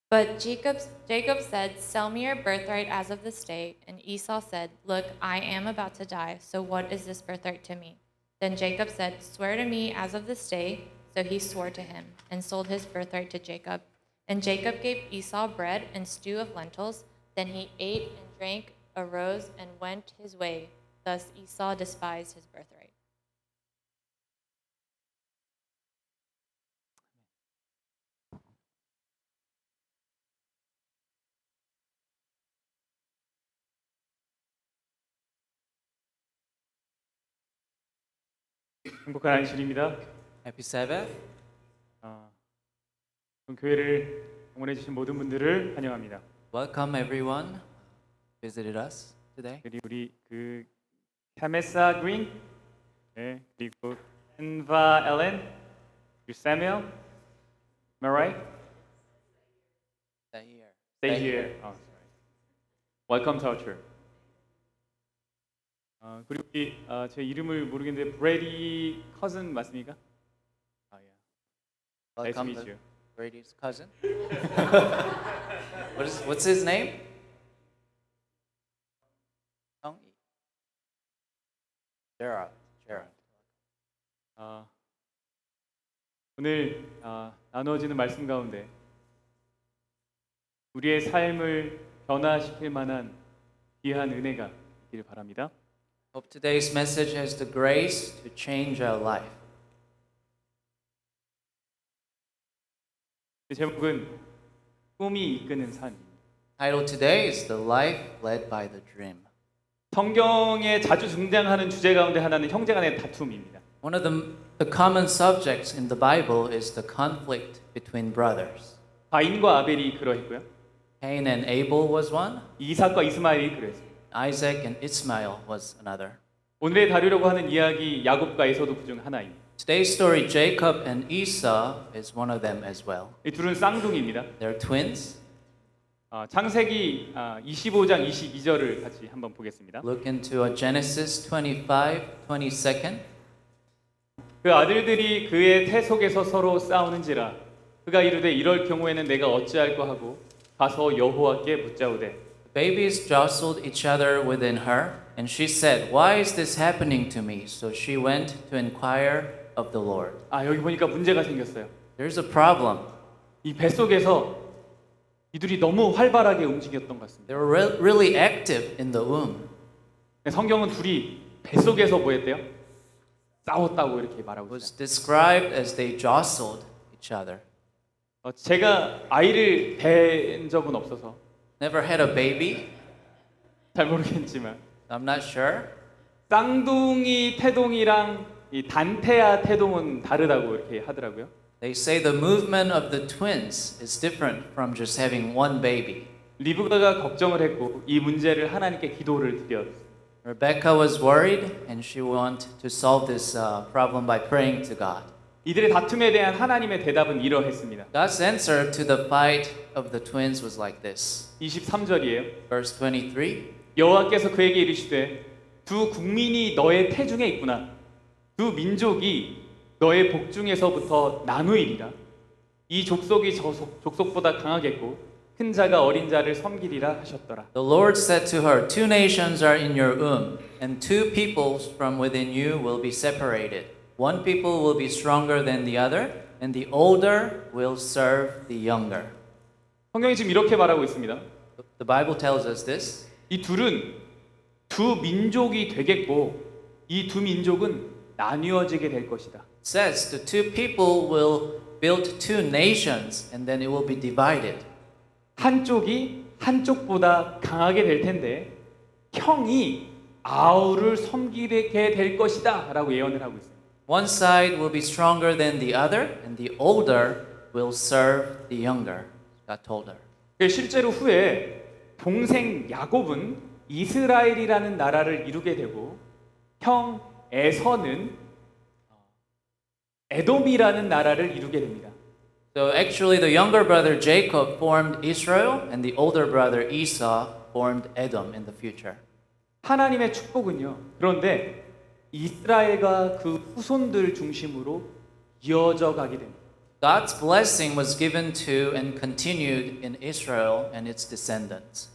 But Jacob said, "Sell me your birthright as of this day." And Esau said, "Look, I am about to die, so what is this birthright to me?" Then Jacob said, "Swear to me as of this day." So he swore to him and sold his birthright to Jacob. And Jacob gave Esau bread and stew of lentils. Then he ate and drank, arose, and went his way. Thus Esau despised his birthright. 행복한 안식일입니다. Happy Sabbath. 교회를 방문해 주신 모든 분들을 환영합니다. Welcome everyone who visited us today. 그리고 우리 그 카메사 그린, 네, 그리고 엔바 엘렌, 그리고 사무엘, am I right? Stay here. Stay here. Oh, sorry. Welcome to our church. 그리고 제 이름을 모르겠는데 브레디 커즌 맞습니까? 예. Nice to Welcome meet to you. Brady's cousin. What's his name? Song Gerald. 오늘 나누어지는 말씀 가운데 우리의 삶을 변화시킬 만한 귀한 은혜가 있기를 바랍니다. Hope today's message has the grace to change our life. 제목은 꿈이 이끄는 산. Title today is The Life Led by the Dream. 성경에 자주 등장하는 주제 가운데 하나는 형제간의 다툼입니다. One of the common subjects in the Bible is the conflict between brothers. 가인과 아벨이 그러했고요. Cain and Abel was one. 이삭과 이스마엘이 그랬습니다. Isaac and Ishmael was another. 오늘 다루려고 하는 이야기 야곱과 에서도 그중 하나입니다. Today's story, Jacob and Esau, is one of them as well. 이 둘은 쌍둥이입니다. They're twins. 창세기 25장 22절을 같이 한번 보겠습니다. Look into Genesis 25:22. 그 아들들이 그의 태 속에서 서로 싸우는지라 그가 이르되 이럴 경우에는 내가 어찌할꼬 하고 가서 여호와께 묻자오되 Babies jostled each other within her, and she said, "Why is this happening to me?" So she went to inquire of the Lord. 여기 보니까 문제가 생겼어요. There's a problem. 이 뱃속에서 이들이 너무 활발하게 움직였던 것 같습니다. They were really active in the womb. 성경은 둘이 뱃속에서 뭐 했대요? 싸웠다고 이렇게 말하고 It was 있어요. described as they jostled each other. 제가 아이를 뵌 적은 없어서 Never had a baby. 잘 모르겠지만 I'm not sure. 쌍둥이 태동이랑 이 단태아 태동은 다르다고 이렇게 하더라고요. They say the movement of the twins is different from just having one baby. 리브가가 걱정을 했고 이 문제를 하나님께 기도를 드렸어요. Rebecca was worried and she wanted to solve this problem by praying to God. 이들의 다툼에 대한 하나님의 대답은 이러했습니다. God's answer to the fight of the twins was like this. 23절이에요. Verse 23. 여호와께서 그에게 이르시되 두 국민이 너의 태중에 있구나. 두 민족이 너의 복중에서부터 나누이리라. 이 족속이 저 족속보다 강하겠고 큰 자가 어린 자를 섬기리라 하셨더라. The Lord said to her, "Two nations are in your womb, and two peoples from within you will be separated. One people will be stronger than the other, and the older will serve the younger." 성경이 지금 이렇게 말하고 있습니다. The Bible tells us this. 이 둘은 두 민족이 되겠고 이 두 민족은 나뉘어지게 될 것이다. It says the two people will build two nations, and then it will be divided. 한쪽이 한쪽보다 강하게 될 텐데 형이 아우를 섬기게 될 것이다 라고 예언을 하고 있습니다. One side will be stronger than the other, and the older will serve the younger. God told her. 실제로 후에 동생 야곱은 이스라엘이라는 나라를 이루게 되고 형 에서는 에돔이라는 나라를 이루게 됩니다. So actually the younger brother Jacob formed Israel, and the older brother Esau formed Edom in the future. 하나님의 축복은요. 그런데 이스라엘과 그 후손들 중심으로 이어져 가게 됩니다. God's blessing was given to and continued in Israel and its descendants.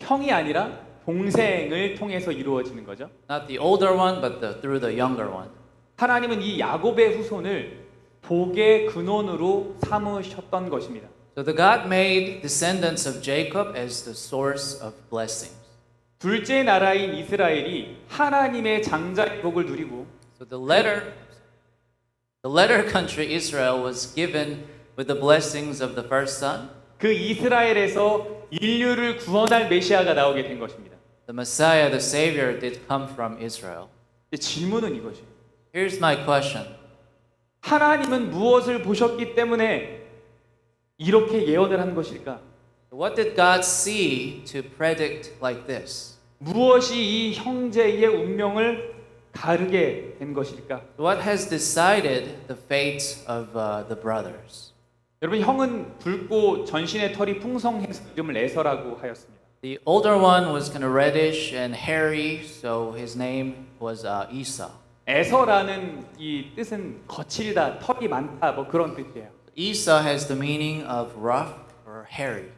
형이 아니라 동생을 통해서 이루어지는 거죠. Not the older one, but through the younger one. 하나님은 이 야곱의 후손을 복의 근원으로 삼으셨던 것입니다. So the God made descendants of Jacob as the source of blessings. 둘째 나라인 이스라엘이 하나님의 장자의 복을 누리고 So the latter country Israel was given with the blessings of the first son. 그 이스라엘에서 인류를 구원할 메시아가 나오게 된 것입니다. The Messiah, the Savior, did come from Israel. 근데 질문은 이것이 Here's my question. 하나님은 무엇을 보셨기 때문에 이렇게 예언을 한 것일까? What did God see to predict like this? 무엇이 이 형제의 운명을 가르게 된 것일까? What has decided the fate of the brothers? 여러분 형은 붉고 전신의 털이 풍성해서 이름을 에서라고 하였습니다. The older one was kind of reddish and hairy, so his name was Esau. 에서라는 이 뜻은 거칠다, 털이 많다 뭐 그런 뜻이에요. Esau has the meaning of rough or hairy.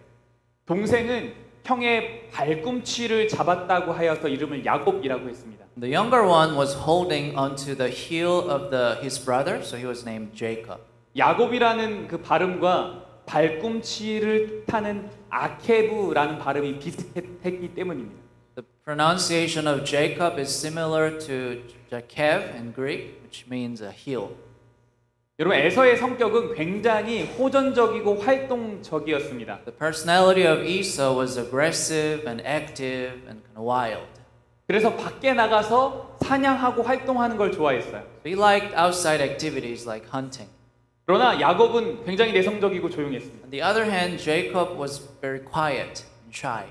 동생은 형의 발꿈치를 잡았다고 하여서 이름을 야곱이라고 했습니다. The younger one was holding onto the heel of his brother, so he was named Jacob. 야곱이라는 그 발음과 발꿈치를 뜻하는 아케브라는 발음이 비슷했기 때문입니다. The pronunciation of Jacob is similar to Jakev in Greek, which means a heel. 여러분 에서의 성격은 굉장히 호전적이고 활동적이었습니다. The personality of Esau was aggressive and active and kind of wild. 그래서 밖에 나가서 사냥하고 활동하는 걸 좋아했어요. He liked outside activities like hunting. 그러나 야곱은 굉장히 내성적이고 조용했습니다. On the other hand, Jacob was very quiet and shy.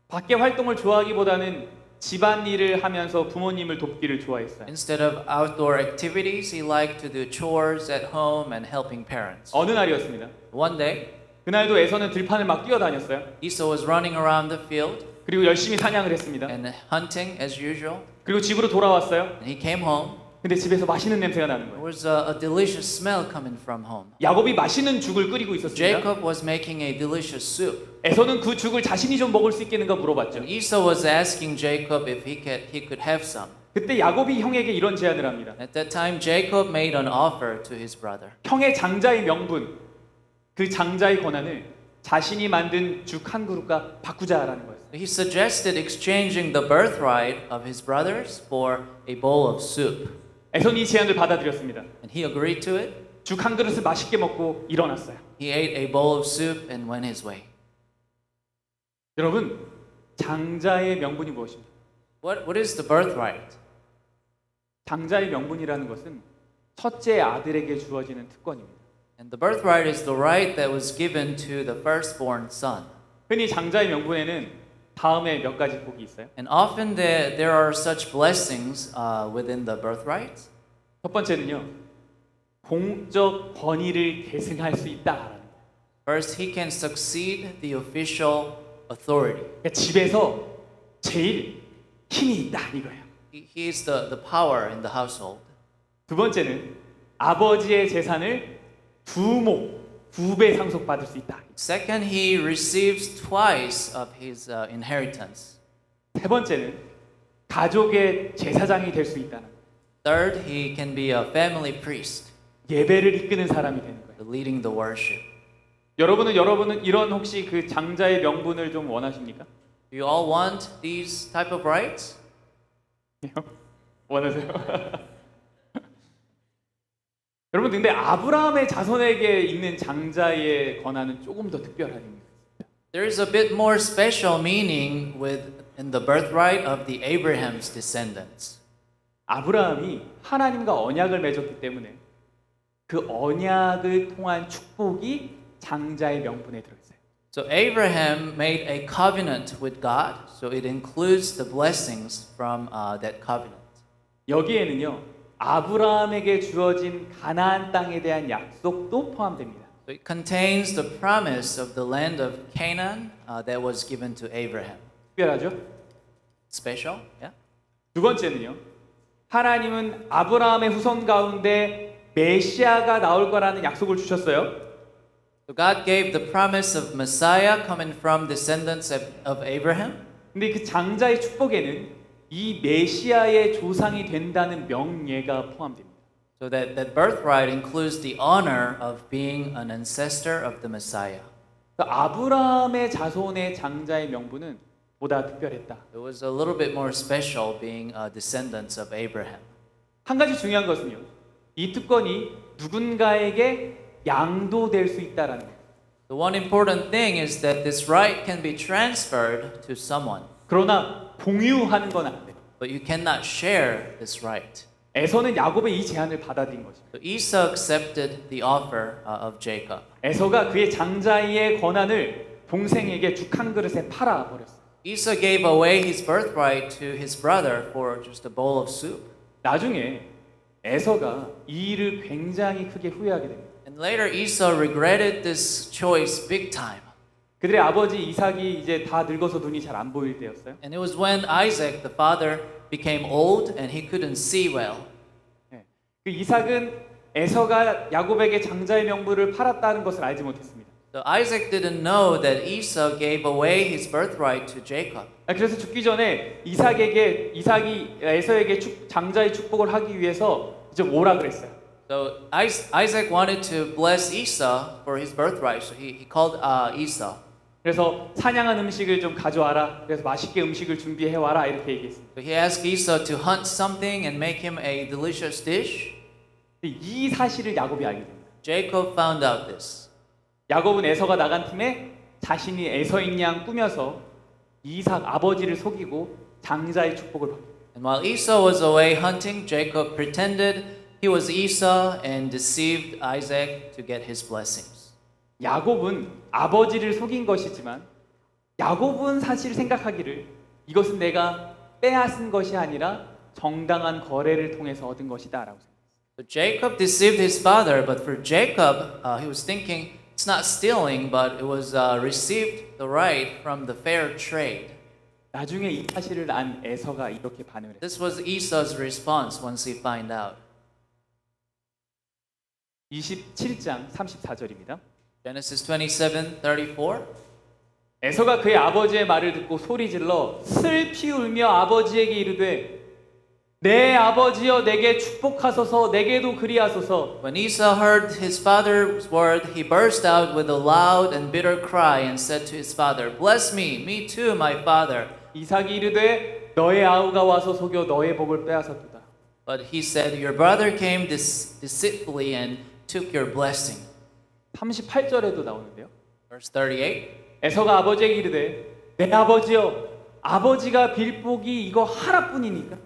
밖에 활동을 좋아하기보다는 집안일을 하면서 부모님을 돕기를 좋아했어요. Instead of outdoor activities, he liked to do chores at home and helping parents. 어느 날이었습니다. One day, 그날도 에서는 들판을 막 뛰어다녔어요. Esau was running around the field 그리고 열심히 사냥을 했습니다. and hunting as usual. 그리고 집으로 돌아왔어요. And he came home. 근데 집에서 맛있는 냄새가 나는 There 거예요. was a delicious smell coming from home. 야곱이 맛있는 죽을 끓이고 있었습니다. Jacob was making a delicious soup. 에서는 그 죽을 자신이 좀 먹을 수 있겠는가 물어봤죠. And Esau was asking Jacob if he could have some. 그때 야곱이 형에게 이런 제안을 합니다. At that time, Jacob made an offer to his brother. 형의 장자의 명분, 그 장자의 권한을 자신이 만든 죽 한 그릇과 바꾸자라는 거예요. He suggested exchanging the birthright of his brothers for a bowl of soup. 에서는 이 제안을 받아들였습니다. And he agreed to it. 죽 한 그릇을 맛있게 먹고 일어났어요. He ate a bowl of soup and went his way. 여러분, 장자의 명분이 무엇입니까? What is the birthright? 장자의 명분이라는 것은 첫째 아들에게 주어지는 특권입니다. And the birthright is the right that was given to the firstborn son. 흔히 장자의 명분에는 다음에 몇 가지 복이 있어요. And often there are such blessings within the birthright. 첫 번째는요, 공적 권위를 계승할 수 있다. First, he can succeed the official authority. 그러니까 집에서 제일 힘이 있다 이거예요. He is the power in the household. 두 번째는 아버지의 재산을 두 배 상속받을 수 있다. Second, he receives twice of his inheritance. 세 번째는 가족의 제사장이 될 수 있다는 거예요. Third, he can be a family priest, 예배를 이끄는 사람이 되는 거예요. leading the worship. 여러분은 이런 혹시 그 장자의 명분을 좀 원하십니까? Do you all want these type of rights? 원하세요? 여러분 근데 아브라함의 자손에게 있는 장자의 권한은 조금 더 특별합니다. There is a bit more special meaning in the birthright of the Abraham's descendants. 아브라함이 하나님과 언약을 맺었기 때문에 그 언약을 통한 축복이 장자의 명분에 들어있어요. So Abraham made a covenant with God, so it includes the blessings from that covenant. 여기에는요. 아브라함에게 주어진 가나안 땅에 대한 약속도 포함됩니다. So it contains the promise of the land of Canaan that was given to Abraham. 특별하죠? Special, yeah. 두 번째는요. 하나님은 아브라함의 후손 가운데 메시아가 나올 거라는 약속을 주셨어요. So God gave the promise of Messiah coming from descendants of Abraham. 근데 그 장자의 축복에는 이 메시아의 조상이 된다는 명예가 포함됩니다. So that birthright includes the honor of being an ancestor of the Messiah. 아브라함의 자손의 장자의 명분은 보다 특별했다. It was a little bit more special being descendants of Abraham. 한 가지 중요한 것은요. 이 특권이 누군가에게 양도될 수 있다라는 것. The one important thing is that this right can be transferred to someone, 그러나 공유하는 건 안 돼. but you cannot share this right. 에서는 야곱의 이 제안을 받아들인 것입니다. So Esau accepted the offer of Jacob. 에서가 그의 장자의 권한을 동생에게 죽 한 그릇에 팔아 버렸어요. Esau gave away his birthright to his brother for just a bowl of soup. 나중에 에서가 이 일을 굉장히 크게 후회하게 됩니다. And later Esau regretted this choice big time. 그들의 아버지 이삭이 이제 다 늙어서 눈이 잘 안 보일 때였어요. And it was when Isaac, the father, became old and he couldn't see well. 네. 그 이삭은 에서가 야곱에게 장자의 명분을 팔았다는 것을 알지 못했습니다. So Isaac didn't know that Esau gave away his birthright to Jacob. 그래서 죽기 전에 이삭이 에서에게 장자의 축복을 하기 위해서 이제 오라 그랬어요. So Isaac wanted to bless Esau for his birthright. So he called Esau. 그래서 사냥한 음식을 좀 가져와라. 그래서 맛있게 음식을 준비해 와라 이렇게 얘기했습니다. So he asked Esau to hunt something and make him a delicious dish. 이 사실을 야곱이 알게 됩니다. Jacob found out this. 야곱은 에서가 나간 팀에 자신이 에서인 양 꾸며서 이삭 아버지를 속이고 장자의 축복을 받게 됩니다. And while Esau was away hunting, Jacob pretended he was Esau and deceived Isaac to get his blessings. 야곱은 아버지를 속인 것이지만 야곱은 사실 생각하기를 이것은 내가 빼앗은 것이 아니라 정당한 거래를 통해서 얻은 것이다라고 생각했어요. So Jacob deceived his father, but for Jacob, he was thinking it's not stealing, but it was received the right from the fair trade. 나중에 이 사실을 안 에서가 이렇게 반응을 했어요. This was Esau's response once he found out. 27장 34절입니다. Genesis 27:34. 에서가 그의 아버지의 말을 듣고 소리질러 슬피 울며 아버지에게 이르되 내 아버지여 내게 축복하소서 내게도 그리하소서. When Esau heard his father's word, he burst out with a loud and bitter cry and said to his father, "Bless me too, my father." 이삭이 이르되 너의 아우가 와서 속여 너의 복을 빼앗았도다. But he said, "Your brother came deceitfully and took your blessing." 38절에도 나오는데요. Verse 38. 에서가 아버지에게 이르되 내 아버지여 아버지가 빌 복이 이거 하나뿐이니까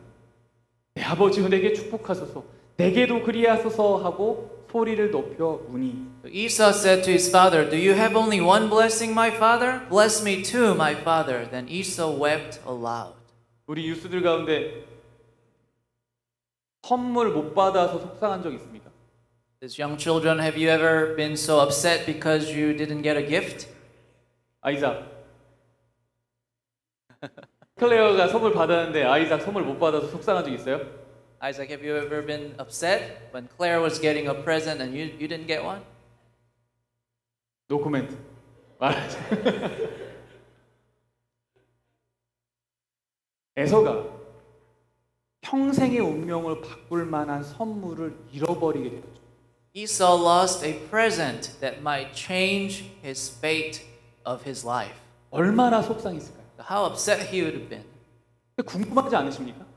내 아버지여 내게 축복하소서 내게도 그리하소서 하고 소리를 높여 우니. So Esau said to his father, "Do you have only one blessing, my father? Bless me too, my father." Then Esau wept aloud. 우리 유스들 가운데 선물 못 받아서 속상한 적 있습니까? As young children, have you ever been so upset because you didn't get a gift? 아이작 클레어가 선물 받았는데 아이작 선물 못 받아서 속상한 적 있어요? Isaac, have you ever been upset when Claire was getting a present and you didn't get one? 노 코멘트. 말하지. 에서가 평생의 운명을 바꿀 만한 선물을 잃어버리게 되었죠. Esau lost a present that might change his fate of his life. 얼마나 속상했을까요? How upset he would have been. 궁금하지 않으십니까?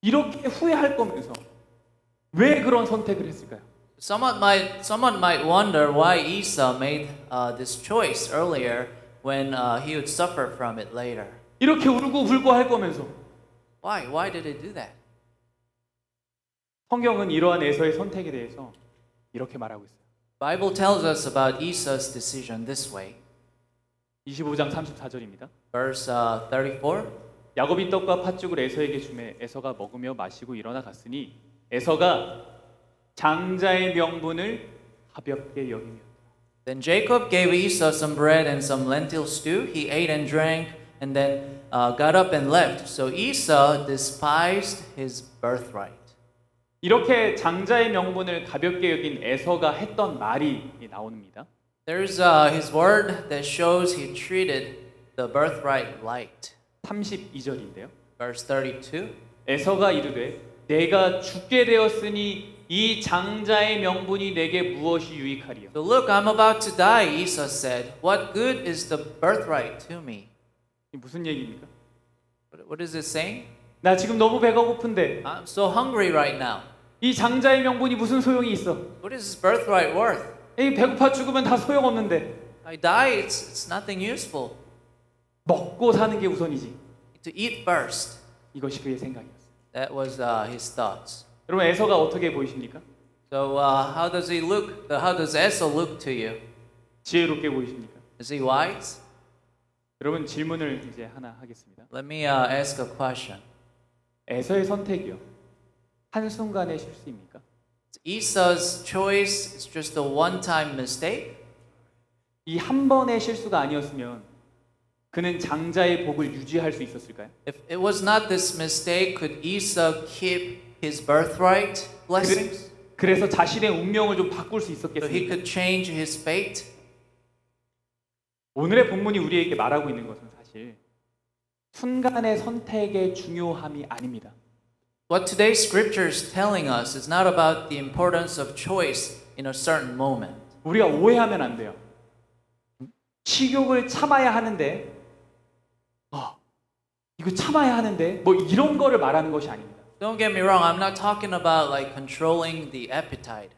이렇게 후회할 거면서 왜 그런 선택을 했을까요? Someone might wonder why Esau made this choice earlier when he would suffer from it later. 이렇게 울고 불고 할 거면서 Why did he do that? 성경은 이러한 에서의 선택에 대해서 이렇게 말하고 있어요. The Bible tells us about Esau's decision this way. 25장 34절입니다. Verse 34. 야곱이 떡과 팥죽을 에서에게 주매 에서가 먹으며 마시고 일어나 갔으니 에서가 장자의 명분을 가볍게 여기며. Then Jacob gave Esau some bread and some lentil stew. He ate and drank and then got up and left. So Esau despised his birthright. 이렇게 장자의 명분을 가볍게 여긴 에서가 했던 말이 나옵니다. There's his word that shows he treated the birthright light. 32절인데요. Verse 32. 에서가 이르되 내가 죽게 되었으니 이 장자의 명분이 내게 무엇이 유익하리요? So look, I'm about to die, Esau said. What good is the birthright to me? 이 무슨 얘기입니까? What is it saying? 나 지금 너무 배가 고픈데 I'm so hungry right now. 이 장자의 명분이 무슨 소용이 있어? What is this birthright worth? 이 배고파 죽으면 다 소용없는데 I die, it's nothing useful. 먹고 사는 게 우선이지. To eat first. 이것이 그의 생각이었어요. That was his thoughts. 여러분 에서가 어떻게 보이십니까? So how does he look? How does Esau look to you? 지혜롭게 보이십니까? Is he wise? 여러분 질문을 이제 하나 하겠습니다. Let me ask a question. 에서의 선택이요. 한순간의 실수입니까? Esau's choice is just a one-time mistake. 이 한 번의 실수가 아니었으면 그는 장자의 복을 유지할 수 있었을까요? If it was not this mistake, could Esau keep his birthright blessings? 그래서 자신의 운명을 좀 바꿀 수 So he 있었겠습니까? could change his fate? 오늘의 본문이 우리에게 말하고 있는 것은 사실 순간의 선택의 중요함이 아닙니다. What today's scripture is telling us is not about the importance of choice in a certain moment. 우리가 오해하면 안 돼요. 식욕을 참아야 하는데, 이거 참아야 하는데, 뭐 이런 거를 말하는 것이 아닙니다. Don't get me wrong, I'm not talking about like controlling the appetite.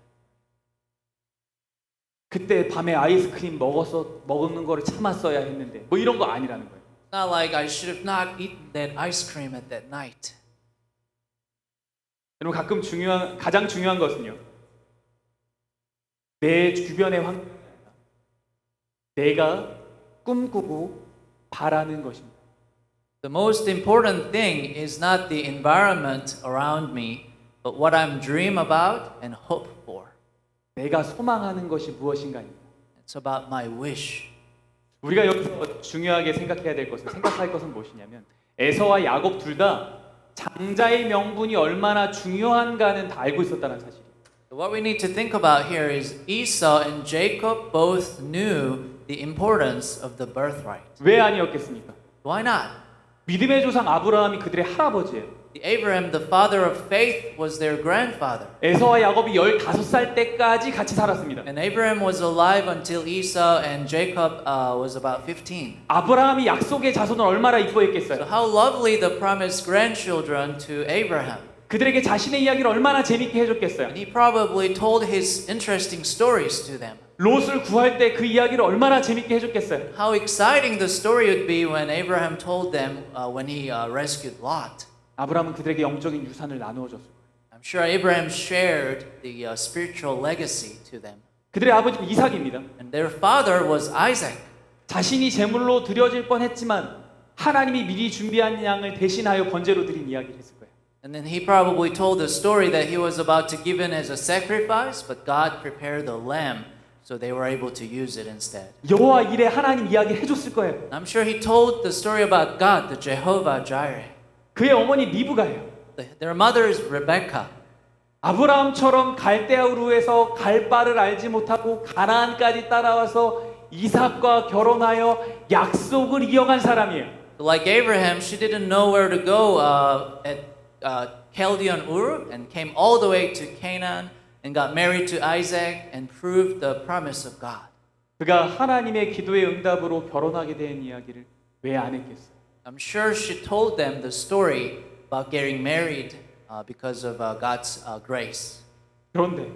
그때 밤에 아이스크림 먹는 거를 참았어야 했는데, 뭐 이런 거 아니라는 거예요. It's not like I should have not eaten that ice cream at that night. 여러분 가장 중요한 것은요. 내 주변의 환경, 내가 꿈꾸고 바라는 것입니다. The most important thing is not the environment around me, but what I'm dream about and hope for. 내가 소망하는 것이 무엇인가입니다. It's about my wish. 우리가 여기서 중요하게 생각할 것은 무엇이냐면 에서와 야곱 둘 다 장자의 명분이 얼마나 중요한가는 다 알고 있었다는 사실이에요. What we need to think about here is Esau and Jacob both knew the importance of the birthright. 왜 아니었겠습니까? Why not? 믿음의 조상 아브라함이 그들의 할아버지예요. Abraham, the father of faith, was their grandfather. 에서와 야곱이 15살 때까지 같이 살았습니다. And Abraham was alive until Esau and Jacob was about 15. 아브라함이 약속의 자손을 얼마나 So 이뻐했겠어요. how lovely the promised grandchildren to Abraham. 그들에게 자신의 이야기를 얼마나 재밌게 해줬겠어요. And he probably told his interesting stories to them. 롯을 구할 때 그 이야기를 얼마나 재밌게 해줬겠어요. How exciting the story would be when Abraham told them when he rescued Lot. 아브라함은 그들에게 영적인 유산을 나누어 줬어요. I'm sure Abraham shared the spiritual legacy to them. 그들의 아버지는 이삭입니다. And their father was Isaac. 자신이 제물로 드려질 뻔했지만 하나님이 미리 준비한 양을 대신하여 번제로 드린 이야기를 했을 거예요. And then he probably told the story that he was about to give in as a sacrifice, but God prepared the lamb, so they were able to use it instead. 여호와 일에 하나님 이야기 해줬을 거예요. I'm sure he told the story about God, the Jehovah Jireh. 그의 어머니 리브가예요. Their mother is Rebecca. 아브라함처럼 갈대아우르에서 갈 바를 알지 못하고 가나안까지 따라와서 이삭과 결혼하여 약속을 이어간 사람이에요. Like Abraham, she didn't know where to go at Chaldean Ur and came all the way to Canaan and got married to Isaac and proved the promise of God. 그가 하나님의 기도의 응답으로 결혼하게 된 이야기를 왜 안 했겠어요? I'm sure she told them the story about getting married because of God's grace. 그런데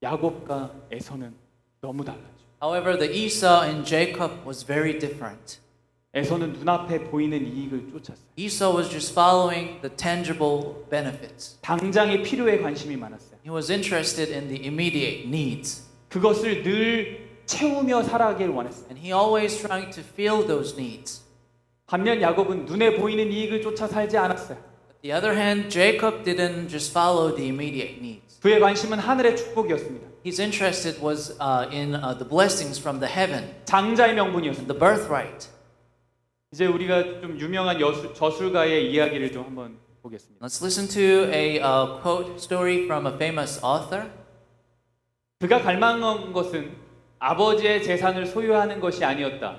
야곱과 에서는 너무 달라죠. However, the Esau and Jacob was very different. 에서는 눈앞에 보이는 이익을 쫓았어요. Esau was just following the tangible benefits. 당장의 필요에 관심이 많았어요. He was interested in the immediate needs. 그것을 늘 채우며 살아가길 원했어요. And he always trying to fill those needs. 반면 야곱은 눈에 보이는 이익을 쫓아 살지 않았어요. On the other hand, Jacob didn't just follow the immediate needs. 그의 관심은 하늘의 축복이었습니다. His interest was in the blessings from the heaven, 장자의 명분이었습니다. the birthright. 이제 우리가 좀 유명한 저술가의 이야기를 좀 한번 보겠습니다. Let's listen to a quote story from a famous author. 그가 갈망한 것은 아버지의 재산을 소유하는 것이 아니었다.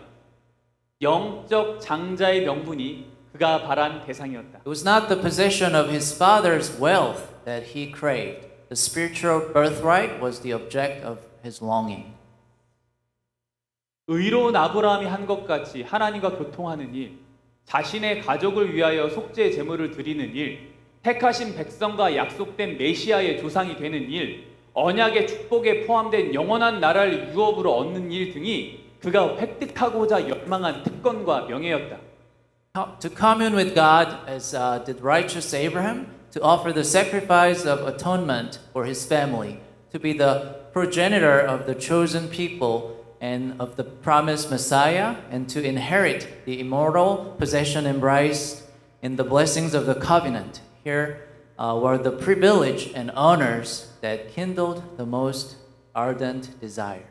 영적 장자의 명분이 그가 바란 대상이었다. It was not the possession of his father's wealth that he craved. The spiritual birthright was the object of his longing. 의로운 아브라함이 한 것 같이 하나님과 교통하는 일, 자신의 가족을 위하여 속죄 제물을 드리는 일, 택하신 백성과 약속된 메시아의 조상이 되는 일, 언약의 축복에 포함된 영원한 나라를 유업으로 얻는 일 등이 그가 획득하고자 열망한 특권과 명예였다. To commune with God as did righteous Abraham, to offer the sacrifice of atonement for his family, to be the progenitor of the chosen people and of the promised Messiah, and to inherit the immortal possession embraced in the blessings of the covenant. Here were the privilege and honors that kindled the most ardent desires.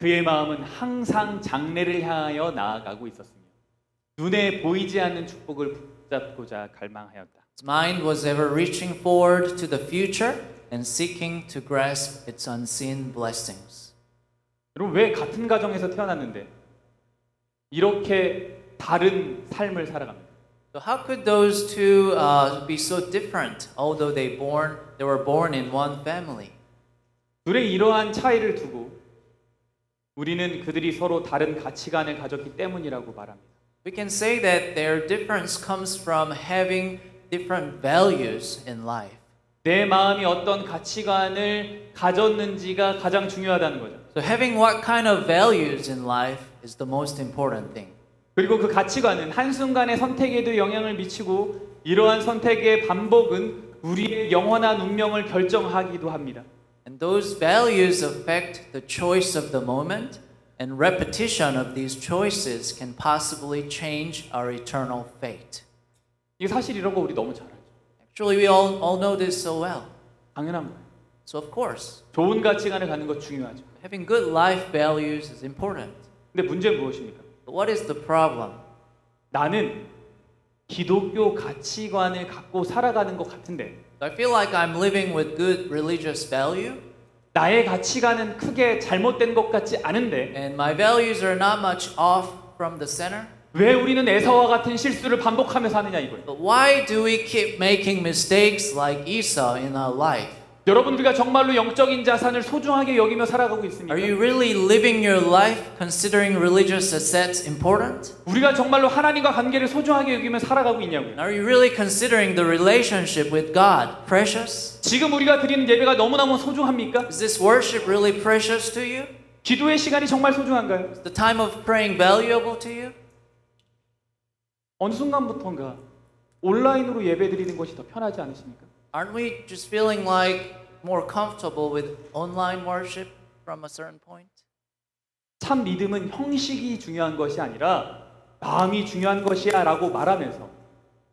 그의 마음은 항상 장래를 향하여 나아가고 있었으며 눈에 보이지 않는 축복을 붙잡고자 갈망하였다. His mind was ever reaching forward to the future and seeking to grasp its unseen blessings. 여러분 왜 같은 가정에서 태어났는데 이렇게 다른 삶을 살아갑니까? So how could those two be so different, although they were born in one family? 둘의 이러한 차이를 두고 우리는 그들이 서로 다른 가치관을 가졌기 때문이라고 말합니다. We can say that their difference comes from having different values in life. 내 마음이 어떤 가치관을 가졌는지가 가장 중요하다는 거죠. So having what kind of values in life is the most important thing. 그리고 그 가치관은 한순간의 선택에도 영향을 미치고 이러한 선택의 반복은 우리의 영원한 운명을 결정하기도 합니다. And those values affect the choice of the moment, and repetition of these choices can possibly change our eternal fate. 이게 사실 이런 거 우리 너무 잘 알죠. Actually, we all know this so well. 당연한 거예요. So of course, 좋은 가치관을 갖는 거 중요하죠. having good life values is important. 근데 문제는 무엇입니까? But what is the problem? 나는 기독교 가치관을 갖고 살아가는 것 같은데 I feel like I'm living with good religious value, 나의 가치관은 크게 잘못된 것 같지 않은데 and my values are not much off from the center. 왜 우리는 에사와 같은 실수를 반복하며 사느냐 이거예요. But why do we keep making mistakes like Esau in our life? 여러분 우리가 정말로 영적인 자산을 소중하게 여기며 살아가고 있습니까? Are you really living your life considering religious assets important? 우리가 정말로 하나님과 관계를 소중하게 여기며 살아가고 있냐고요. Are you really considering the relationship with God precious? 지금 우리가 드리는 예배가 너무너무 소중합니까? Is this worship really precious to you? 기도의 시간이 정말 소중한가요? Is the time of praying valuable to you? 어느 순간부터인가 온라인으로 예배 드리는 것이 더 편하지 않으십니까? Aren't we just feeling like more comfortable with online worship from a certain point? 참 믿음은 형식이 중요한 것이 아니라 마음이 중요한 것이야 라고 말하면서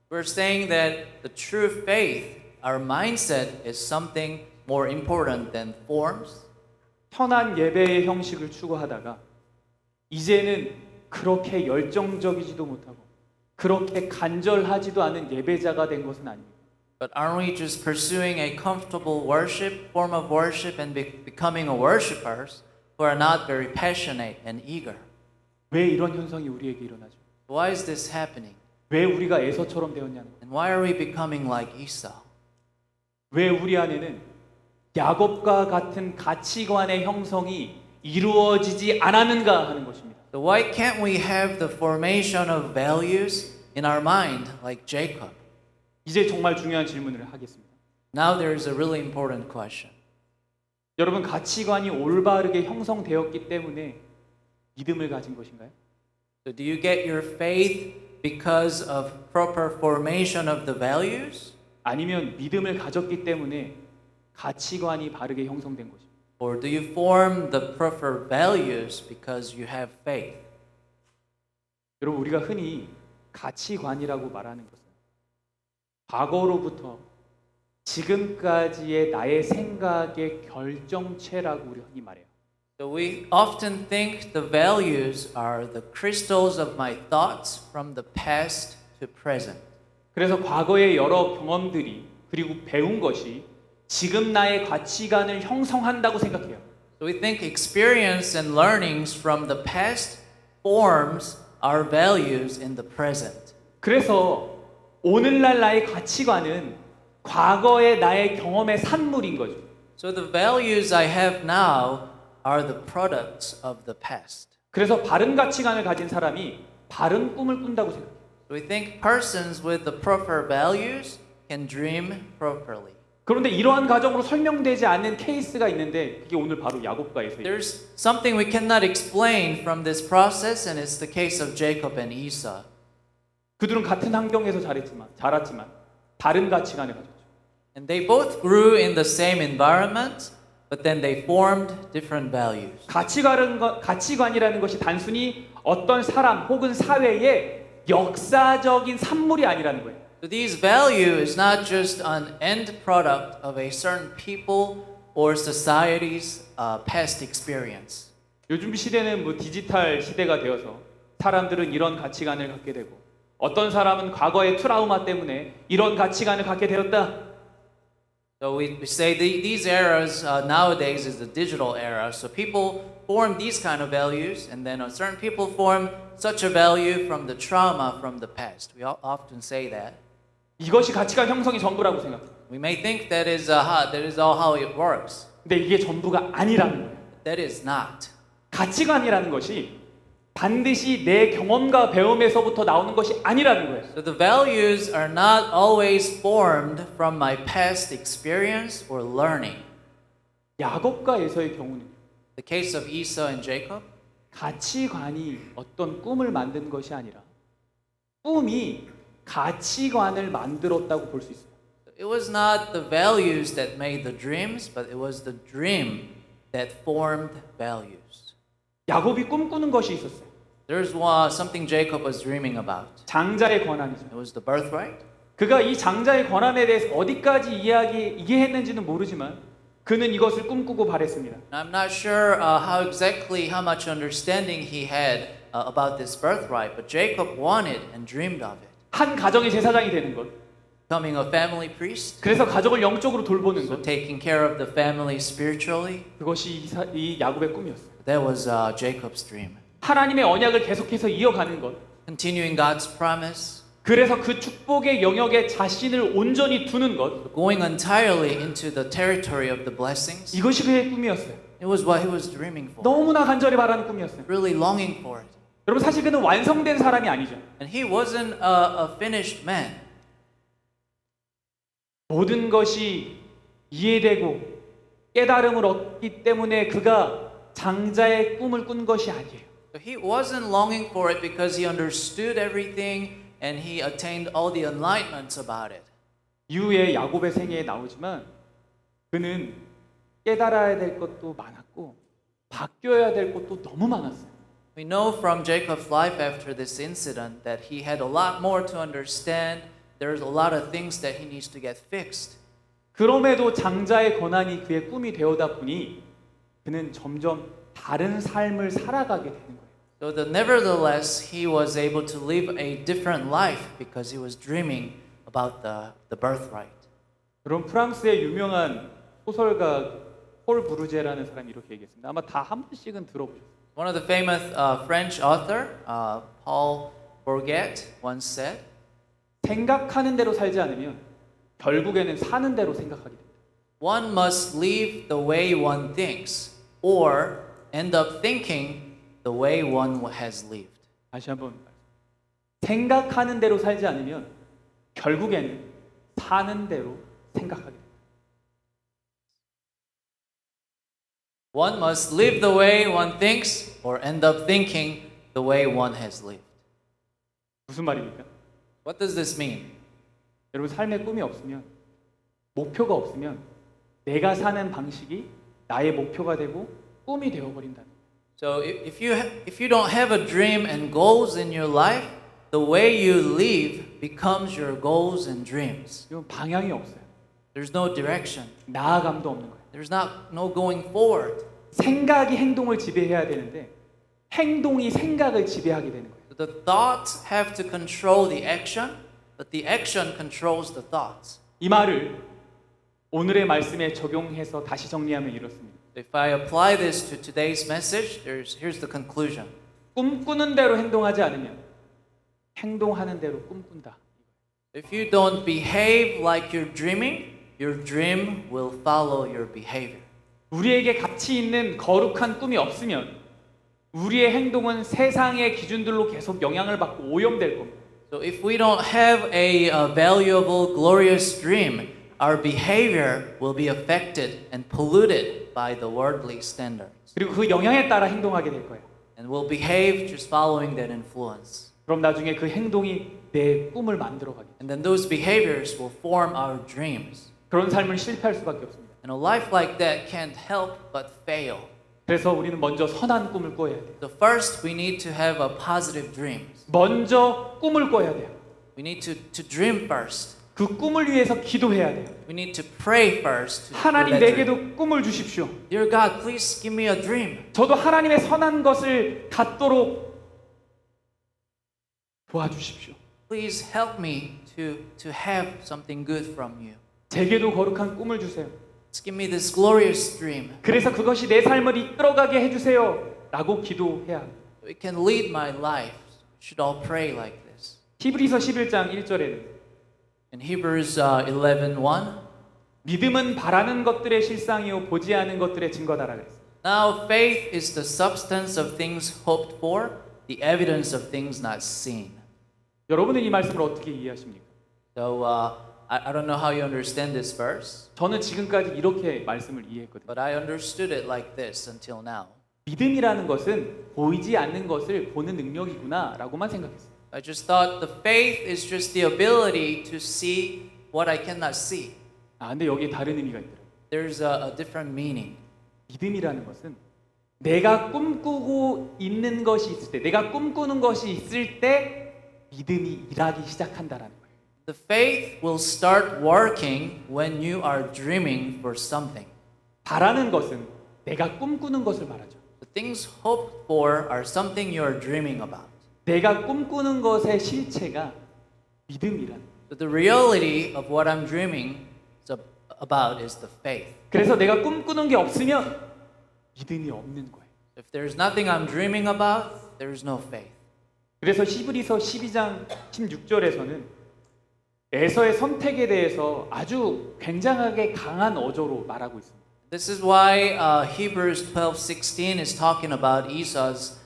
We're saying that the true faith, our mindset, is something more important than forms. 편한 예배의 형식을 추구하다가 이제는 그렇게 열정적이지도 못하고 그렇게 간절하지도 않은 예배자가 된 것은 아닙니다. But aren't we just pursuing a comfortable worship, form of worship, and becoming a worshipers who are not very passionate and eager? 왜 이런 현상이 우리에게 일어나죠? Why is this happening? 왜 우리가 에서처럼 되었냐는 거예요. And why are we becoming like Esau? 왜 우리 안에는 야곱과 같은 가치관의 형성이 이루어지지 않았는가 하는 것입니다. So why can't we have the formation of values in our mind like Jacob? 이제 정말 중요한 질문을 하겠습니다. Now there is a really important question. 여러분 가치관이 올바르게 형성되었기 때문에 믿음을 가진 것인가요? So do you get your faith because of proper formation of the values? 아니면 믿음을 가졌기 때문에 가치관이 바르게 형성된 것입니다. Or do you form the proper values because you have faith? 여러분 우리가 흔히 가치관이라고 말하는 것은 과거로부터 지금까지의 나의 생각의 결정체라고 우리 흔히 말해요. So we often think the values are the crystals of my thoughts from the past to present. 그래서 과거의 여러 경험들이 그리고 배운 것이 지금 나의 가치관을 형성한다고 생각해요. So we think experience and learnings from the past forms our values in the present. 그래서 오늘날 나의 가치관은 과거의 나의 경험의 산물인 거죠. So the values I have now are the products of the past. 그래서 바른 가치관을 가진 사람이 바른 꿈을 꾼다고 생각해요. So we think persons with the proper values can dream properly. 그런데 이러한 과정으로 설명되지 않는 케이스가 있는데 그게 오늘 바로 야곱과에서 There's something we cannot explain from this process, and it's the case of Jacob and Esau. 그들은 같은 환경에서 자랐지만 다른 가치관을 가졌죠. And they both grew in the same environment, but then they formed different values. 가치관이라는 것이 단순히 어떤 사람 혹은 사회의 역사적인 산물이 아니라는 거예요. So these value is not just an end product of a certain people or society's past experience. 요즘 시대는 뭐 디지털 시대가 되어서 사람들은 이런 가치관을 갖게 되고 어떤 사람은 과거의 트라우마 때문에 이런 가치관을 갖게 되었다. So we say these eras nowadays is the digital era. So people form these kind of values, and then certain people form such a value from the trauma from the past. We often say that. 이것이 가치관 형성이 전부라고 생각해요. We may think that is all how it works. 근데 이게 전부가 아니라는 거예요. That is not. 가치관이라는 것이 반드시 내 경험과 배움에서부터 나오는 것이 아니라는 거예요. So the values are not always formed from my past experience or learning. 야곱과 에서의 경우는 The case of Esau and Jacob, 가치관이 어떤 꿈을 만든 것이 아니라 꿈이 가치관을 만들었다고 볼 수 있어요. it was not the values that made the dreams, but it was the dream that formed values. 야곱이 꿈꾸는 것이 있었어요. There's something Jacob was dreaming about. 장자의 권한이죠. It was the birthright. 그가 이 장자의 권한에 대해서 어디까지 이해했는지는 모르지만 그는 이것을 꿈꾸고 바랬습니다. I'm not sure how much understanding he had about this birthright, but Jacob wanted and dreamed of it. 한 가정의 제사장이 되는 것, Becoming a family priest, 그래서 가족을 영적으로 돌보는 so 것, taking care of the family spiritually. 그것이 이 야곱의 꿈이었어요. That was Jacob's dream. 하나님의 언약을 계속해서 이어가는 것, Continuing God's promise, 그래서 그 축복의 영역에 자신을 온전히 두는 것, going entirely into the territory of the blessings. 이것이 그의 꿈이었어요. It was what he was dreaming for. 너무나 간절히 바라는 꿈이었어요. Really longing for it. 여러분 사실 그는 완성된 사람이 아니죠. And he wasn't a finished man. 모든 것이 이해되고 깨달음을 얻기 때문에 그가 장자의 꿈을 꾼 것이 아니에요. So he wasn't longing for it because he understood everything and he attained all the enlightenments about it. 이후에 야곱의 생애에 나오지만 그는 깨달아야 될 것도 많았고 바뀌어야 될 것도 너무 많았어요. We know from Jacob's life after this incident that he had a lot more to understand. There's a lot of things that he needs to get fixed. 그럼에도 장자의 권한이 그의 꿈이 되어다 보니 그는 점점 다른 삶을 살아가게 되는 거예요. So nevertheless, he was able to live a different life because he was dreaming about the birthright. 그럼 프랑스의 유명한 소설가 폴 브루제라는 사람이 이렇게 얘기했습니다. 아마 다 한 번씩은 들어보셨어요. One of the famous French author, Paul Bourget, once said, 생각하는 대로 살지 않으면 결국에는 사는 대로 생각하게 됩니다. one must live the way one thinks or end up thinking the way one has lived. 다시 한번 생각하는 대로 살지 않으면 결국에는 사는 대로 생각하게 됩니다. One must live the way one thinks or end up thinking the way one has lived. 무슨 말입니까? What does this mean? 여러분 삶에 꿈이 없으면 목표가 없으면 내가 사는 방식이 나의 목표가 되고 꿈이 되어 버린다. So if you don't have a dream and goals in your life, the way you live becomes your goals and dreams. 이건 방향이 없어요. There's no direction. 나아감도 없는 거예요. There's no going forward. 생각이 행동을 지배해야 되는데 행동이 생각을 지배하게 되는 거예요. The thoughts have to control the action, but the action controls the thoughts. 이 말을 오늘의 말씀에 적용해서 다시 정리하면 이렇습니다. If I apply this to today's message, here's the conclusion. 꿈꾸는 대로 행동하지 않으면 행동하는 대로 꿈꾼다. If you don't behave like you're dreaming, your dream will follow your behavior. 우리에게 가치 있는 거룩한 꿈이 없으면 우리의 행동은 세상의 기준들로 계속 영향을 받고 오염될 겁니다. So if we don't have a valuable, glorious dream, our behavior will be affected and polluted by the worldly standards. 그리고 그 영향에 따라 행동하게 될 거예요. And we'll behave just following that influence. 그럼 나중에 그 행동이 내 꿈을 만들어가겠죠. And then those behaviors will form our dreams. 그런 삶을 실패할 수밖에 없습니다. And a life like that can't help but fail. 그래서 우리는 먼저 선한 꿈을 꿔야 돼요. So first, we need to have a positive dreams. 먼저 꿈을 꿔야 돼요. We need to dream first. 그 꿈을 위해서 기도해야 돼요. We need to pray first. 하나님 for that dream. 내게도 꿈을 주십시오. Dear God, please give me a dream. 저도 하나님의 선한 것을 갖도록 도와주십시오. Please help me to have something good from you. 제게도 거룩한 꿈을 주세요. Just give me this glorious dream. 그래서 그것이 내 삶을 이끌어가게 해주세요. 라고 기도해야 합니다. It can lead my life. We should all pray like this. 히브리서 11장 1절에는 In Hebrews 11:1, 믿음은 바라는 것들의 실상이요 보지 않은 것들의 증거다라 그랬어요. now faith is the substance of things hoped for, the evidence of things not seen. 여러분은 이 말씀을 어떻게 이해하십니까? So I don't know how you understand this verse, 저는 지금까지 이렇게 말씀을 이해했거든요. but I understood it like this until now. 믿음이라는 것은 보이지 않는 것을 보는 능력이구나 라고만 생각했어요. I just thought the faith is just the ability to see what I cannot see. 근데 여기에 다른 의미가 있더라고요. There's a different meaning. 믿음이라는 것은 내가 꿈꾸고 있는 것이 있을 때, 내가 꿈꾸는 것이 있을 때 믿음이 일하기 시작한다라는 거예요. The faith will start working when you are dreaming for something. 바라는 것은 내가 꿈꾸는 것을 말하죠. The things hoped for are something you are dreaming about. 내가 꿈꾸는 것의 실체가 믿음이라는 거예요. But the reality of what I'm dreaming about is the faith. 그래서 내가 꿈꾸는 게 없으면 믿음이 없는 거예요. If there's nothing I'm dreaming about, there's no faith. 그래서 히브리서 12장 16절에서는 에서의 선택에 대해서 아주 굉장하게 강한 어조로 말하고 있습니다. This is why Hebrews 12:16 is talking about Esau's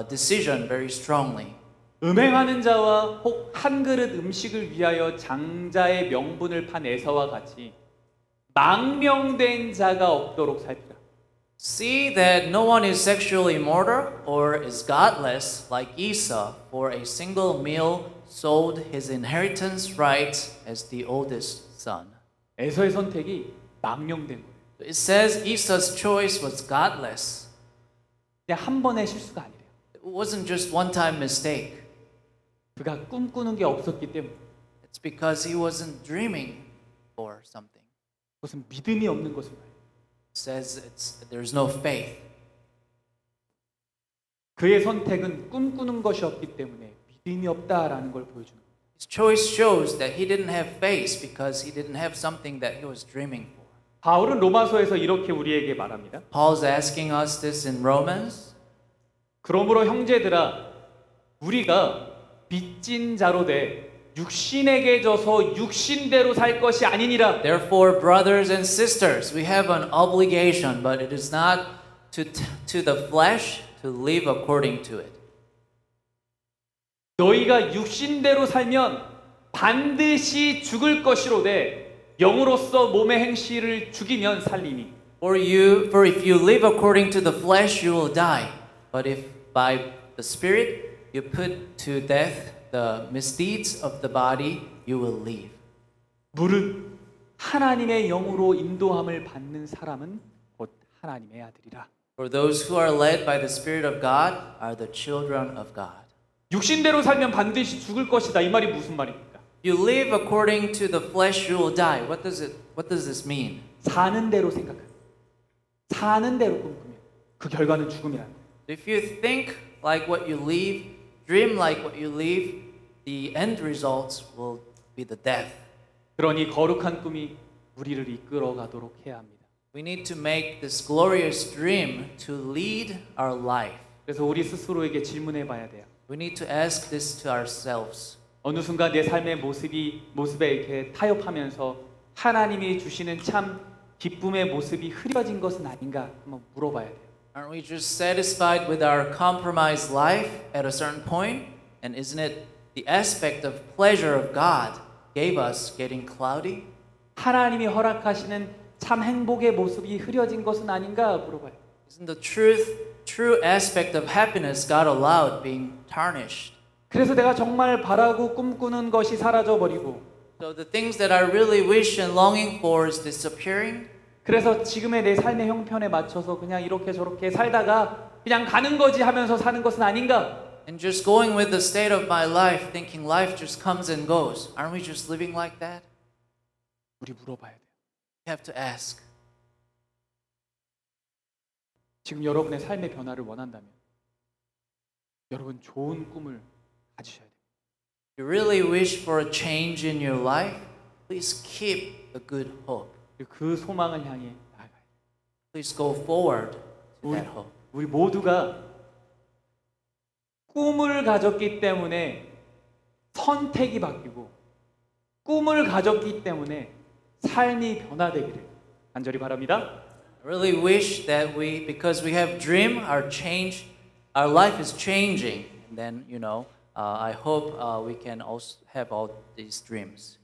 decision very strongly. 음행하는 자와 혹 한 그릇 음식을 위하여 장자의 명분을 판 에서와 같이 망명된 자가 없도록 살피라. See that no one is sexually immoral or is godless like Esau, for a single meal sold his inheritance rights as the oldest son. 에서의 선택이 망명된 거예요. It says Esau's choice was godless. 그냥 한 번의 실수가 아니래요. It wasn't just one-time mistake. 그가 꿈꾸는 게 없었기 때문에 It's because he wasn't dreaming for something. 그것은 믿음이 없는 것을 말해요. It says there's no faith. 그의 선택은 꿈꾸는 것이었기 때문에 믿음이 없다라는 걸 보여주는 거예요. His choice shows that he didn't have faith because he didn't have something that he was dreaming for. 바울은 로마서에서 이렇게 우리에게 말합니다. Paul's asking us this in Romans. 그러므로 형제들아 우리가 빚진 자로 돼 육신에게 져서 육신대로 살 것이 아니니라. Therefore, brothers and sisters, we have an obligation, but it is not to the flesh to live according to it. 너희가 육신대로 살면 반드시 죽을 것이로되 영으로서 몸의 행실을 죽이면 살리니. For if you live according to the flesh, you will die. But if by the Spirit you put to death the misdeeds of the body, you will live. 무릇 하나님의 영으로 인도함을 받는 사람은 곧 하나님의 아들이라. For those who are led by the Spirit of God are the children of God. 육신대로 살면 반드시 죽을 것이다. 이 말이 무슨 말입니까? You live according to the flesh, you will die. What does this mean? 사는 대로 생각하는. 사는 대로 꿈꾸면 그 결과는 죽음이라는 거예요. If you think like what you live, dream like what you live, the end results will be the death. 그러니 거룩한 꿈이 우리를 이끌어 가도록 해야 합니다. We need to make this glorious dream to lead our life. 그래서 우리 스스로에게 질문해 봐야 돼요. We need to ask this to ourselves. 어느 순간 내 삶의 모습에 이렇게 타협하면서 하나님이 주시는 참 기쁨의 모습이 흐려진 것은 아닌가 한번 물어봐야 돼요. Aren't we just satisfied with our compromised life at a certain point? And isn't it the aspect of pleasure of God gave us getting cloudy? 하나님이 허락하시는 참 행복의 모습이 흐려진 것은 아닌가 물어봐요. Isn't the true aspect of happiness God allowed being tarnished? 그래서 내가 정말 바라고 꿈꾸는 것이 사라져 버리고 So the things that I really wish and longing for is disappearing. 그래서 지금의 내 삶의 형편에 맞춰서 그냥 이렇게 저렇게 살다가 그냥 가는 거지 하면서 사는 것은 아닌가? And just going with the state of my life, thinking life just comes and goes. Aren't we just living like that? 우리 물어봐야 돼요. We have to ask. 지금 여러분의 삶의 변화를 원한다면 여러분 좋은 꿈을 가지셔야 돼요. If you really wish for a change in your life, please keep a good hope. 그 소망을 향해 나아가야 돼요. Please go forward to that hope. 우리 모두가 꿈을 가졌기 때문에 선택이 바뀌고 꿈을 가졌기 때문에 삶이 변화되기를 간절히 바랍니다. I really wish that because we have dream, our life is changing. And then, I hope we can also have all these dreams.